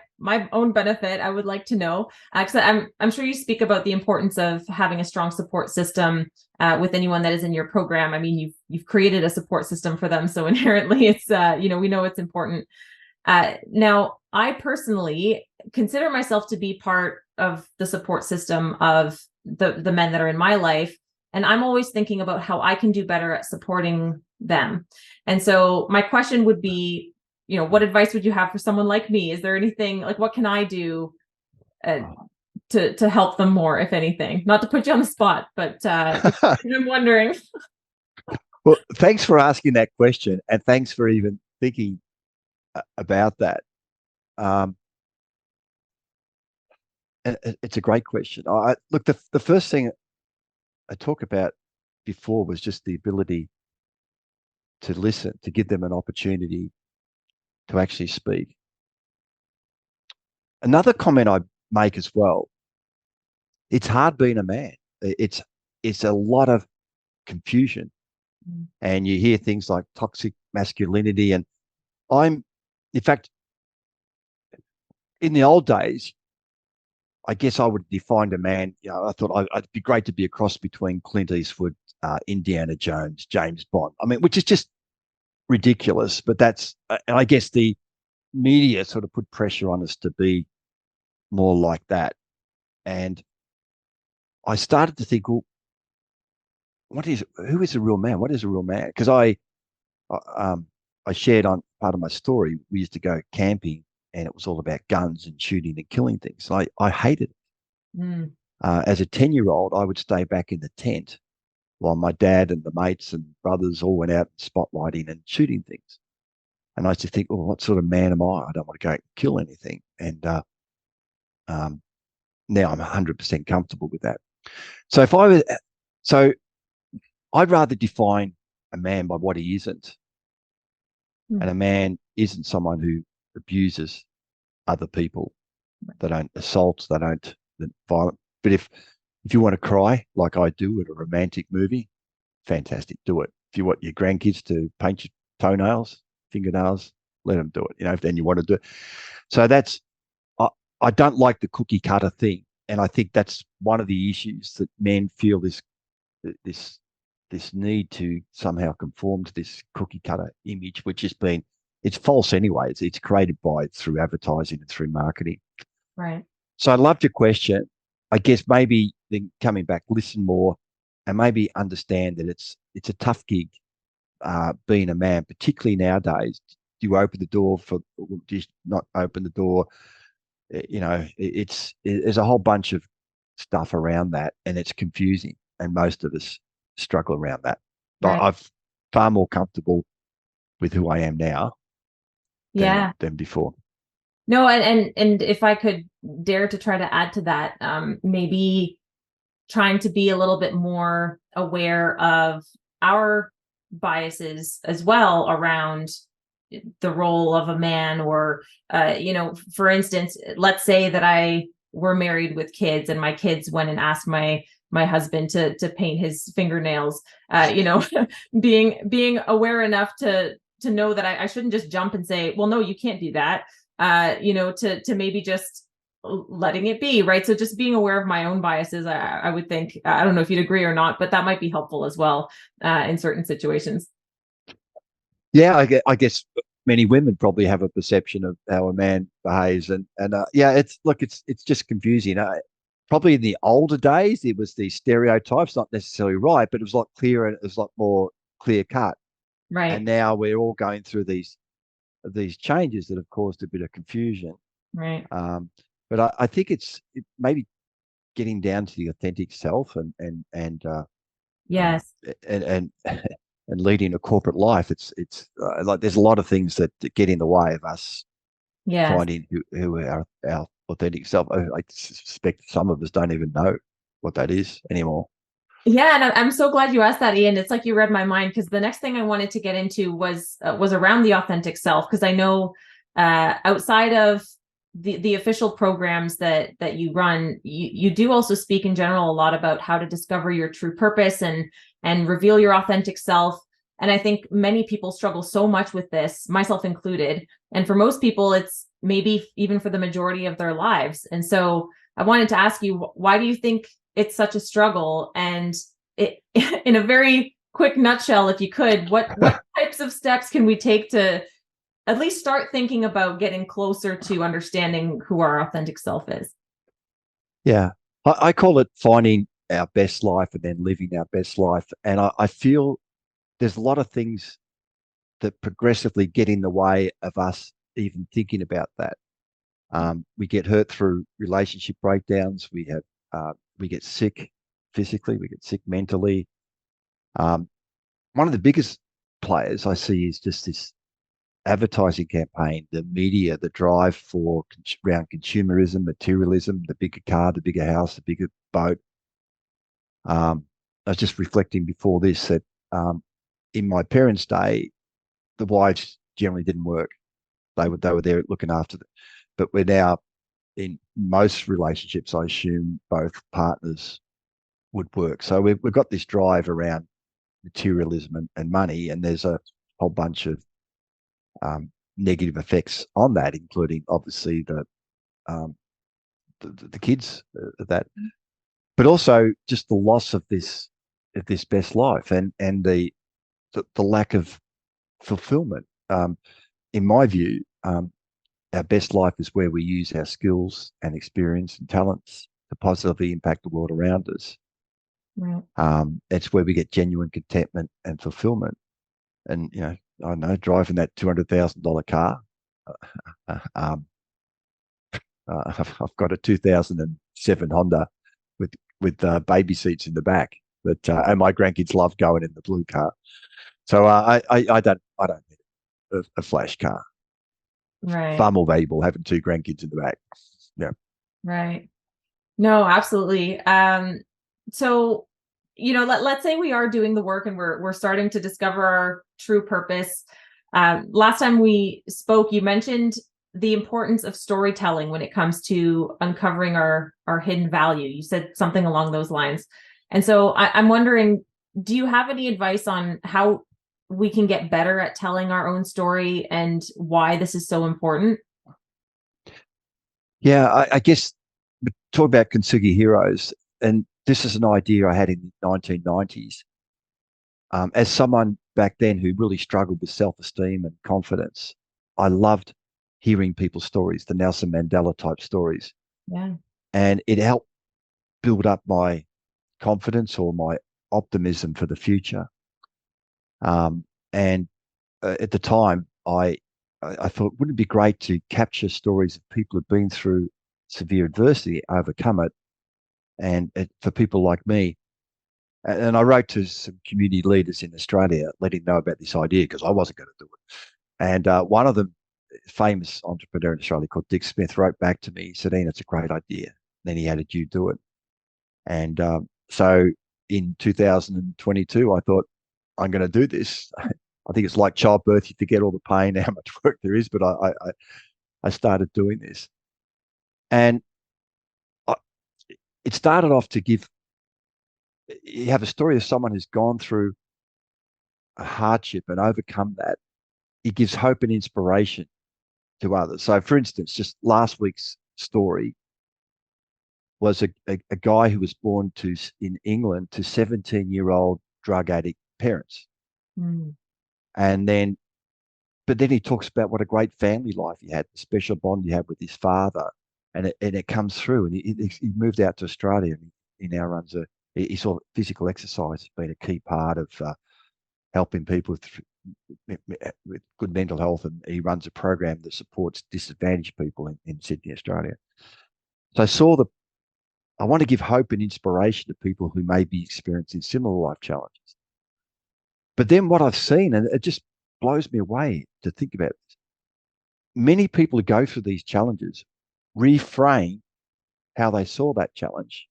A: own benefit, I would like to know, because I'm sure you speak about the importance of having a strong support system with anyone that is in your program. I mean, you've created a support system for them, so inherently, it's we know it's important. Now, I personally consider myself to be part of the support system of the men that are in my life, and I'm always thinking about how I can do better at supporting them. And so, my question would be, what advice would you have for someone like me? Is there anything like what can I do uh, to help them more, if anything? Not to put you on the spot, but I'm wondering.
B: Well, thanks for asking that question, and thanks for even thinking about that. Um, it's a great question. Look, the first thing I talked about before was just the ability to listen, to give them an opportunity to actually speak. Another comment I make as well, it's hard being a man. It's a lot of confusion,
A: Mm.
B: and you hear things like toxic masculinity. And I'm, in fact, in the old days, I guess I would define a man. I thought it'd be great to be a cross between Clint Eastwood, Indiana Jones, James Bond. I mean, which is just ridiculous. But and I guess the media sort of put pressure on us to be more like that. And I started to think, well, who is a real man? What is a real man? Because um, I shared on part of my story. We used to go camping, and it was all about guns and shooting and killing things. I hated it.
A: Mm.
B: As a 10-year-old, I would stay back in the tent while my dad and the mates and brothers all went out spotlighting and shooting things. And I used to think, oh, what sort of man am I? I don't want to go kill anything. And um, now I'm 100% comfortable with that. So so I'd rather define a man by what he isn't. And
A: Mm.
B: a man isn't someone who abuses other people. They don't assault. They don't violent. But if you want to cry like I do at a romantic movie, fantastic, do it. If you want your grandkids to paint your toenails, fingernails, let them do it. If then you want to do it. So I, I don't like the cookie cutter thing, and I think that's one of the issues that men feel this this need to somehow conform to this cookie cutter image, which has been it's false anyway. It's created through advertising and through marketing.
A: Right.
B: So I loved your question. I guess maybe then coming back, listen more, and maybe understand that it's a tough gig being a man, particularly nowadays. Do you open the door do you not open the door? There's a whole bunch of stuff around that, and it's confusing, and most of us struggle around that. But
A: Right.
B: I'm far more comfortable with who I am now
A: Yeah.
B: than before.
A: No, and if I could dare to try to add to that, maybe trying to be a little bit more aware of our biases as well around the role of a man, or for instance, let's say that I were married with kids, and my kids went and asked my husband to paint his fingernails. Being aware enough to know that I shouldn't just jump and say, well, no, you can't do that. To maybe just letting it be, right? So just being aware of my own biases, I would think, I don't know if you'd agree or not, but that might be helpful as well in certain situations.
B: Yeah, I guess many women probably have a perception of how a man behaves, and yeah, it's just confusing. Probably in the older days, it was these stereotypes, not necessarily right, but it was a lot clearer. It was a lot more clear cut. And
A: Right.
B: now we're all going through these changes that have caused a bit of confusion.
A: Right.
B: Um, but I think it maybe getting down to the authentic self, and
A: Yes.
B: and and leading a corporate life, it's like there's a lot of things that get in the way of us
A: Yes.
B: finding who our authentic self. I suspect some of us don't even know what that is anymore.
A: Yeah, and I'm so glad you asked that, Ian. It's like you read my mind because the next thing I wanted to get into was around the authentic self because I know outside of the official programs that you run, you do also speak in general a lot about how to discover your true purpose and reveal your authentic self. And I think many people struggle so much with this, myself included. And for most people, it's maybe even for the majority of their lives. And so I wanted to ask you, why do you think it's such a struggle? And it, in a very quick nutshell, if you could, what types of steps can we take to at least start thinking about getting closer to understanding who our authentic self is?
B: Yeah, I call it finding our best life and then living our best life. And I feel there's a lot of things that progressively get in the way of us even thinking about that. We get hurt through relationship breakdowns. We get sick physically. We get sick mentally. Um, One of the biggest players I see is just this advertising campaign, the media, the drive for around consumerism, materialism, the bigger car, the bigger house, the bigger boat. I was just reflecting before this that in my parents' day, the wives generally didn't work. They were there looking after them. But we're now in most relationships, I assume both partners would work. So we've got this drive around materialism and money, and there's a whole bunch of negative effects on that, including obviously um, the kids that, but also just the loss of this best life and the lack of fulfillment. In my view, our best life is where we use our skills and experience and talents to positively impact the world around us.
A: Right.
B: It's where we get genuine contentment and fulfillment. And I don't know, driving that $200,000 car. Uh, um, I've got a 2007 Honda with baby seats in the back, but and my grandkids love going in the blue car. So I don't need a flash car.
A: Right.
B: Far more valuable having two grandkids in the back. Yeah.
A: Right. No, absolutely. So, let's say we are doing the work and we're starting to discover our true purpose. Last time we spoke, you mentioned the importance of storytelling when it comes to uncovering our hidden value. You said something along those lines. And so I'm wondering, do you have any advice on how we can get better at telling our own story and why this is so important?
B: Yeah, I guess talk about Kintsugi heroes, and this is an idea I had in the 1990s. As someone back then who really struggled with self-esteem and confidence, I loved hearing people's stories, the Nelson Mandela type stories,
A: Yeah.
B: and it helped build up my confidence or my optimism for the future. Um, and at the time, I thought, wouldn't it be great to capture stories of people who've been through severe adversity, overcome it, and for people like me. And I wrote to some community leaders in Australia, letting them know about this idea because I wasn't going to do it. And one of them, famous entrepreneur in Australia called Dick Smith, wrote back to me. He said, Ian, it's a great idea. Then he added, you do it. And so in 2022, I thought, I'm going to do this. I think it's like childbirth. You forget all the pain, how much work there is, but I started doing this. And I, it started off to give, you have a story of someone who's gone through a hardship and overcome that. It gives hope and inspiration to others. So, for instance, just last week's story was a guy who was born in England to 17-year-old drug addict parents.
A: Mm.
B: And then, but then he talks about what a great family life he had, the special bond he had with his father. And it comes through. And he moved out to Australia and he now runs he saw physical exercise has been a key part of helping people with good mental health. And he runs a program that supports disadvantaged people in Sydney, Australia. So I want to give hope and inspiration to people who may be experiencing similar life challenges. But then what I've seen, and it just blows me away to think about this, many people who go through these challenges reframe how they saw that challenge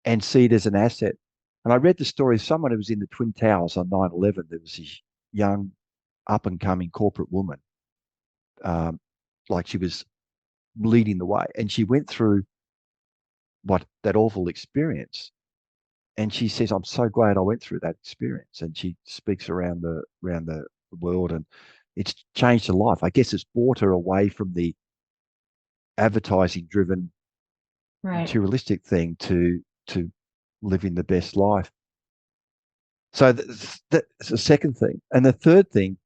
B: and see it as an asset. And I read the story of someone who was in the Twin Towers on 9/11. There was this young, up and coming corporate woman, um, like she was leading the way, and she went through what that awful experience. And she says, "I'm so glad I went through that experience." And she speaks around the world, and it's changed her life. I guess it's brought her away from the advertising-driven,
A: Right.
B: materialistic thing to living the best life. So that's the second thing, and the third thing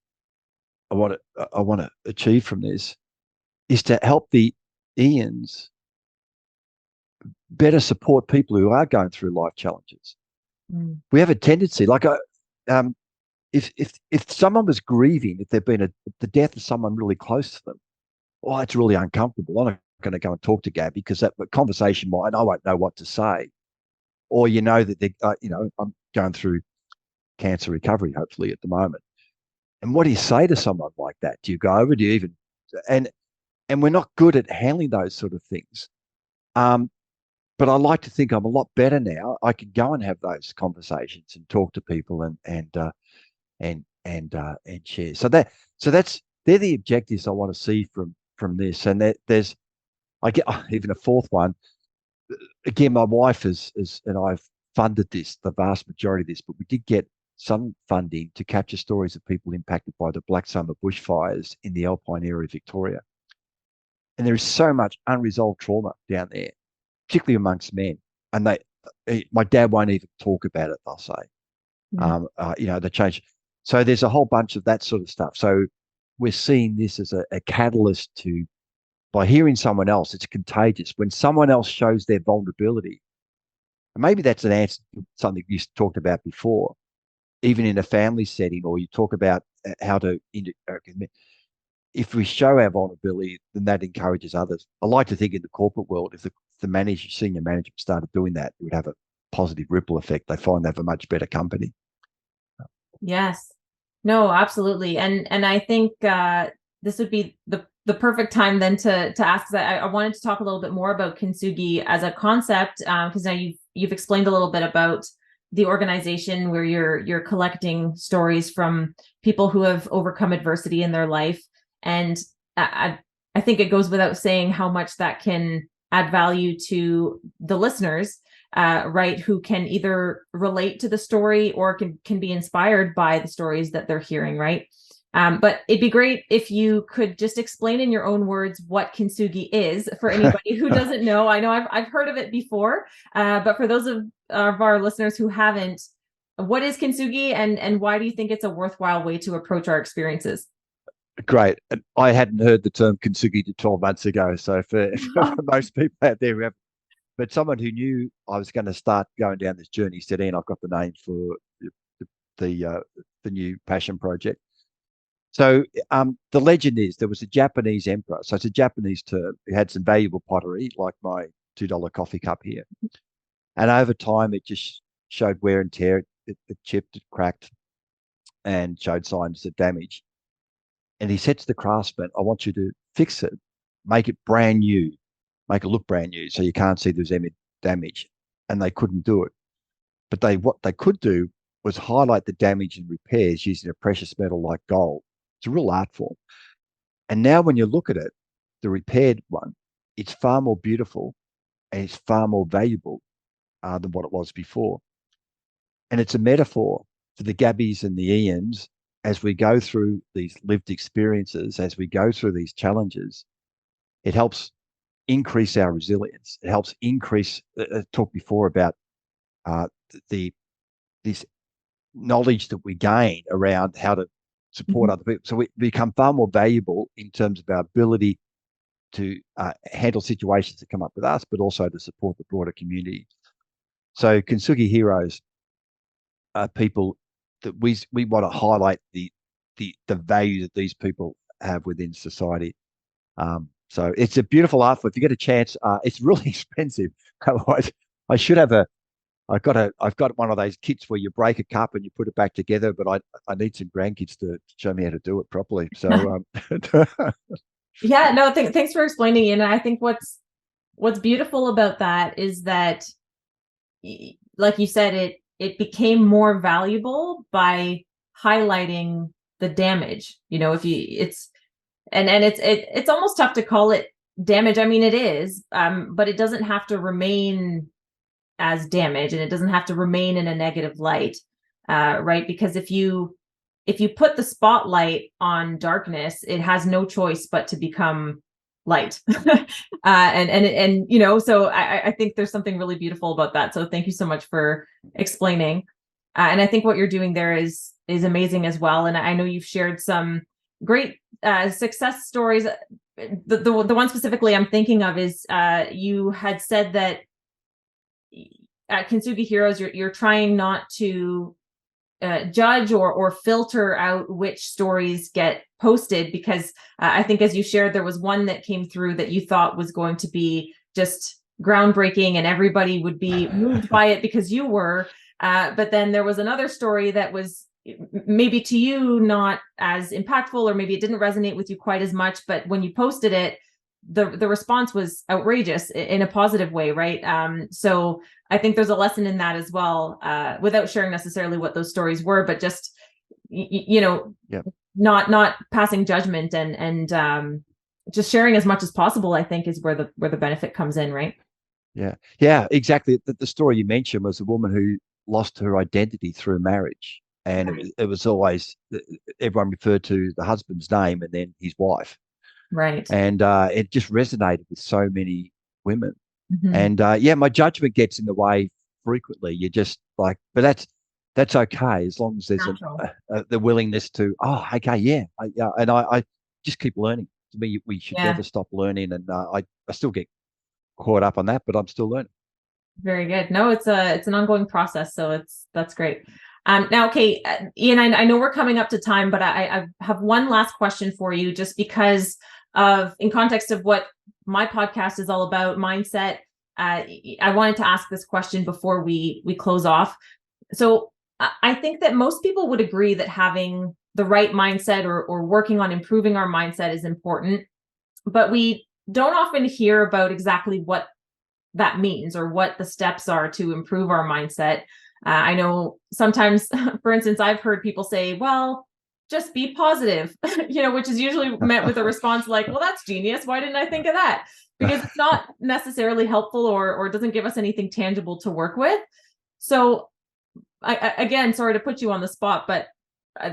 B: I want to achieve from this is to help the Ians better support people who are going through life challenges.
A: Mm.
B: We have a tendency, like um, if someone was grieving, if there'd been the death of someone really close to them, oh, it's really uncomfortable. I'm not going to go and talk to Gabby because that conversation might, and I won't know what to say. Or that I'm going through cancer recovery, hopefully at the moment. And what do you say to someone like that? Do you go over? Do you even? And and we're not good at handling those sort of things. Um, but I like to think I'm a lot better now. I can go and have those conversations and talk to people and share. They're the objectives I want to see from this. And there's I get even a fourth one. Again, my wife is and I've funded this, the vast majority of this, but we did get some funding to capture stories of people impacted by the Black Summer bushfires in the Alpine area of Victoria. And there is so much unresolved trauma down there, particularly amongst men. And my dad won't even talk about it, they'll say.
A: Mm.
B: They change. So there's a whole bunch of that sort of stuff. So we're seeing this as a catalyst to, by hearing someone else, it's contagious. When someone else shows their vulnerability, and maybe that's an answer to something you talked about before, even in a family setting, or you talk about how to, if we show our vulnerability, then that encourages others. I like to think in the corporate world, if the senior management started doing that, it would have a positive ripple effect. They find they have a much better company.
A: Yes. No, absolutely. And I think this would be the perfect time then to ask, because I wanted to talk a little bit more about Kintsugi as a concept, because now you've explained a little bit about the organization where you're collecting stories from people who have overcome adversity in their life. And I think it goes without saying how much that can add value to the listeners, right, who can either relate to the story or can be inspired by the stories that they're hearing, right? But it'd be great if you could just explain in your own words what Kintsugi is for anybody who doesn't know. I know I've heard of it before, but for those of our listeners who haven't, what is Kintsugi, and why do you think it's a worthwhile way to approach our experiences?
B: Great. I hadn't heard the term Kintsugi to 12 months ago. So for most people out there who have, but someone who knew I was going to start going down this journey said, Ian, I've got the name for the the new passion project. So the legend is there was a Japanese emperor. So it's a Japanese term who had some valuable pottery, like my $2 coffee cup here. And over time, it just showed wear and tear. It chipped, it cracked, and showed signs of damage. And he said to the craftsman, I want you to fix it, make it brand new, make it look brand new so you can't see there's any damage. And they couldn't do it. But what they could do was highlight the damage and repairs using a precious metal like gold. It's a real art form. And now when you look at it, the repaired one, it's far more beautiful and it's far more valuable than what it was before. And it's a metaphor for the Gabbies and the Ians as we go through these lived experiences, as we go through these challenges. It helps increase our resilience. It helps increase. Talked before about the this knowledge that we gain around how to support other people. So we become far more valuable in terms of our ability to handle situations that come up with us, but also to support the broader community. So Kintsugi heroes are people that we want to highlight the value that these people have within society. So it's a beautiful art form. If you get a chance, it's really expensive. Otherwise, I should have I've got one of those kits where you break a cup and you put it back together, but I need some grandkids to show me how to do it properly. So
A: Yeah, no, thanks for explaining. And I think what's beautiful about that is that, like you said, it became more valuable by highlighting the damage. If you it's and it's almost tough to call it damage. I mean, it is, but it doesn't have to remain as damage, and it doesn't have to remain in a negative light, right? Because if you put the spotlight on darkness, it has no choice but to become light. So I think there's something really beautiful about that. So thank you so much for explaining. And I think what you're doing there is amazing as well. And I know you've shared some great success stories. The one specifically I'm thinking of is you had said that at Kintsugi Heroes, you're trying not to judge or filter out which stories get posted, because I think, as you shared, there was one that came through that you thought was going to be just groundbreaking and everybody would be moved by it because you were. But then there was another story that was maybe to you not as impactful, or maybe it didn't resonate with you quite as much. But when you posted it, the response was outrageous in a positive way, right? So I think there's a lesson in that as well, without sharing necessarily what those stories were, but just
B: Yep.
A: not passing judgment, and just sharing as much as possible, I think, is where the benefit comes in, right?
B: Yeah, exactly. The story you mentioned was a woman who lost her identity through marriage, and
A: Right.
B: it was always everyone referred to the husband's name and then his wife,
A: Right.
B: and it just resonated with so many women.
A: Mhm.
B: And yeah, my judgment gets in the way frequently. You just like, but that's okay as long as there's
A: Natural.
B: the willingness to. Oh, okay, yeah, yeah, and I just keep learning. To me, we should
A: Yeah.
B: never stop learning, and I still get caught up on that, but I'm still learning.
A: Very good. No, it's an ongoing process, so that's great. Now, okay, Ian, I know we're coming up to time, but I have one last question for you, just because in context of what my podcast is all about, mindset. I wanted to ask this question before we close off. So I think that most people would agree that having the right mindset, or working on improving our mindset, is important, but we don't often hear about exactly what that means or what the steps are to improve our mindset. I know sometimes, for instance, I've heard people say, well, just be positive, which is usually met with a response like, well, that's genius. Why didn't I think of that? Because it's not necessarily helpful, or doesn't give us anything tangible to work with. So, again, sorry to put you on the spot, but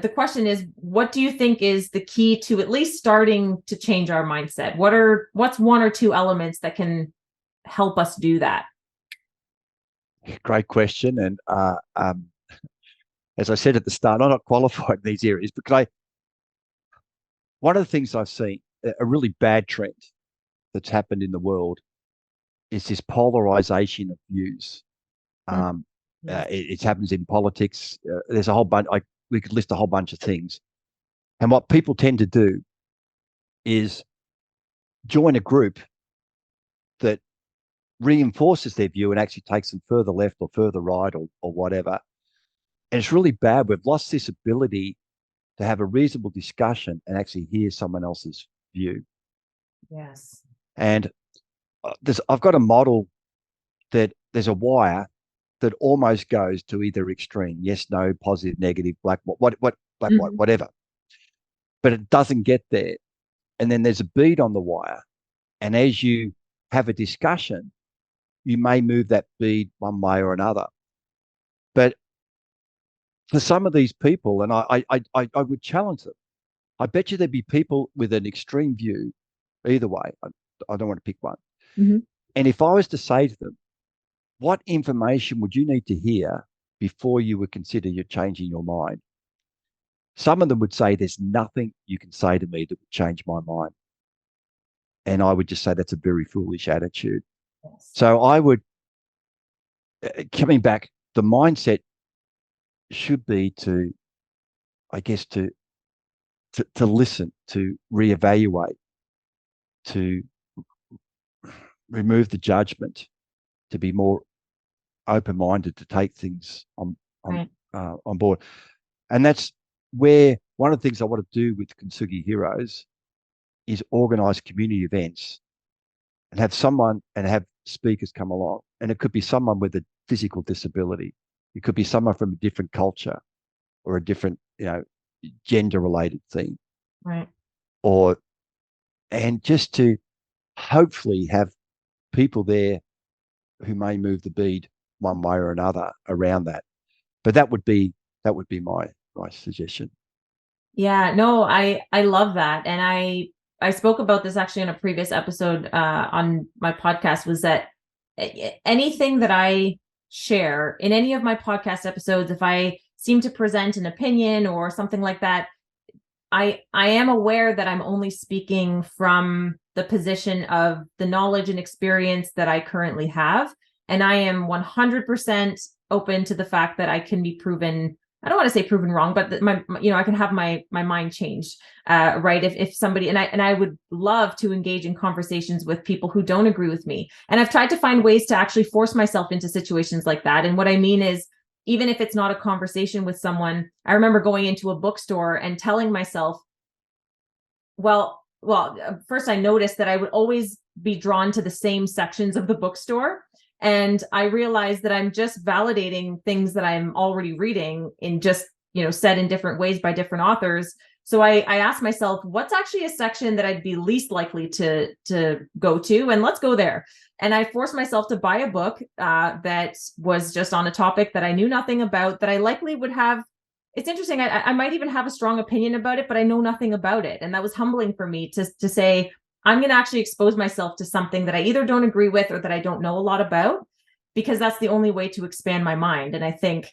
A: the question is, what do you think is the key to at least starting to change our mindset? What's one or two elements that can help us do that?
B: Great question, and as I said at the start, I'm not qualified in these areas, but one of the things I've seen, a really bad trend that's happened in the world, is this polarization of views.
A: Mm.
B: Um,
A: Yes.
B: it happens in politics. There's a whole bunch. We could list a whole bunch of things, and what people tend to do is join a group that reinforces their view and actually takes them further left or further right, or whatever. And it's really bad. We've lost this ability to have a reasonable discussion and actually hear someone else's view.
A: Yes.
B: And I've got a model that there's a wire that almost goes to either extreme, yes, no, positive, negative, black, black, white,
A: Mhm.
B: whatever, but it doesn't get there. And then there's a bead on the wire. And as you have a discussion, you may move that bead one way or another. But for some of these people, and I would challenge them, I bet you there'd be people with an extreme view either way. I don't want to pick one.
A: Mhm.
B: And if I was to say to them, what information would you need to hear before you would consider you're changing your mind? Some of them would say, there's nothing you can say to me that would change my mind. And I would just say that's a very foolish attitude.
A: Yes.
B: So I would, coming back, the mindset should be to, I guess, to listen, to reevaluate, to remove the judgment, to be more open-minded to take things
A: Right.
B: on board. And that's where one of the things I want to do with Kintsugi Heroes is organise community events and have speakers come along. And it could be someone with a physical disability. It could be someone from a different culture or a different, gender-related thing,
A: Right.
B: and just to hopefully have people there who may move the bead one way or another around that. But that would be my suggestion.
A: Yeah, no, I love that. And I spoke about this actually in a previous episode on my podcast, was that anything that I share in any of my podcast episodes, if I seem to present an opinion or something like that, I am aware that I'm only speaking from the position of the knowledge and experience that I currently have. And I am 100% open to the fact that I can be proven, I don't want to say proven wrong, but that I can have my mind changed, right? If somebody, and I would love to engage in conversations with people who don't agree with me. And I've tried to find ways to actually force myself into situations like that. And what I mean is, even if it's not a conversation with someone, I remember going into a bookstore and telling myself, first I noticed that I would always be drawn to the same sections of the bookstore. And I realized that I'm just validating things that I'm already reading in just, said in different ways by different authors. So I asked myself, what's actually a section that I'd be least likely to go to? And let's go there. And I forced myself to buy a book that was just on a topic that I knew nothing about, that I likely would have. It's interesting. I might even have a strong opinion about it, but I know nothing about it. And that was humbling for me to say, I'm going to actually expose myself to something that I either don't agree with or that I don't know a lot about, because that's the only way to expand my mind. And I think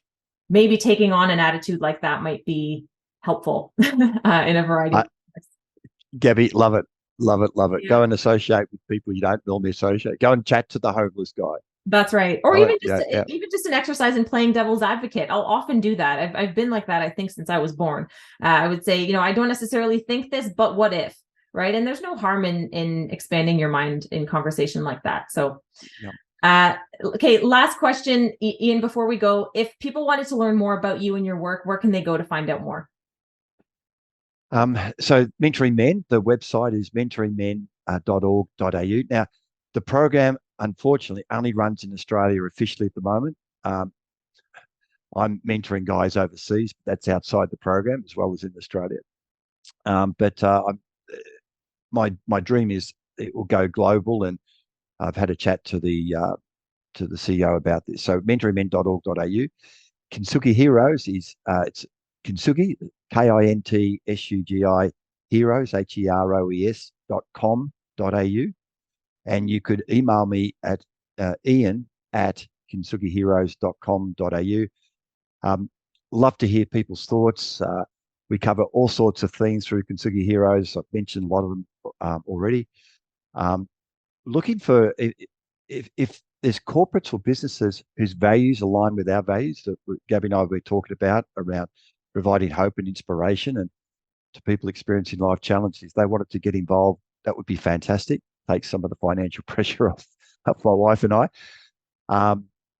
A: maybe taking on an attitude like that might be helpful in a variety of ways.
B: Gabby, love it. Love it. Love it.
A: Yeah.
B: Go and associate with people you don't normally associate. Go and chat to the homeless guy.
A: That's right. Or
B: Go
A: even
B: and,
A: even just an exercise in playing devil's advocate. I'll often do that. I've been like that, I think, since I was born. I would say, I don't necessarily think this, but what if? Right. And there's no harm in expanding your mind in conversation like that. So, okay. Last question, Ian, before we go, if people wanted to learn more about you and your work, where can they go to find out more?
B: So Mentoring Men, the website is mentoringmen.org.au. Now, the program, unfortunately, only runs in Australia officially at the moment. I'm mentoring guys overseas, but that's outside the program as well as in Australia. My dream is it will go global, and I've had a chat to the CEO about this. So mentoringmen.org.au. Kintsugi Heroes is it's Kintsugi, KINTSUGI Heroes, HEROES.com.au. And you could email me at ian@kintsugiheroes.com.au. Love to hear people's thoughts. We cover all sorts of things through Kintsugi Heroes. I've mentioned a lot of them already. Looking for if there's corporates or businesses whose values align with our values that Gabby and I were talking about around providing hope and inspiration and to people experiencing life challenges, they wanted to get involved, that would be fantastic. Take some of the financial pressure off my wife and I.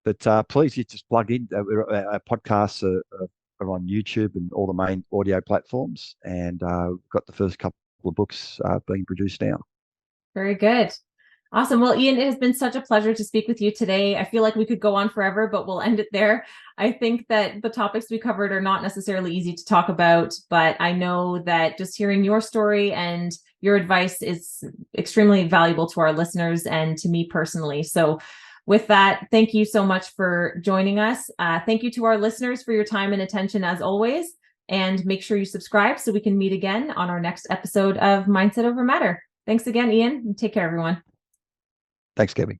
B: But please just plug in. Our podcasts are on YouTube and all the main audio platforms. And we've got the first couple of books being produced now.
A: Very good. Awesome. Well, Ian, it has been such a pleasure to speak with you today. I feel like we could go on forever, but we'll end it there. I think that the topics we covered are not necessarily easy to talk about, but I know that just hearing your story and your advice is extremely valuable to our listeners and to me personally. So with that, thank you so much for joining us. Thank you to our listeners for your time and attention as always. And make sure you subscribe so we can meet again on our next episode of Mindset Over Matter. Thanks again, Ian, and take care, everyone.
B: Thanks, Gabby.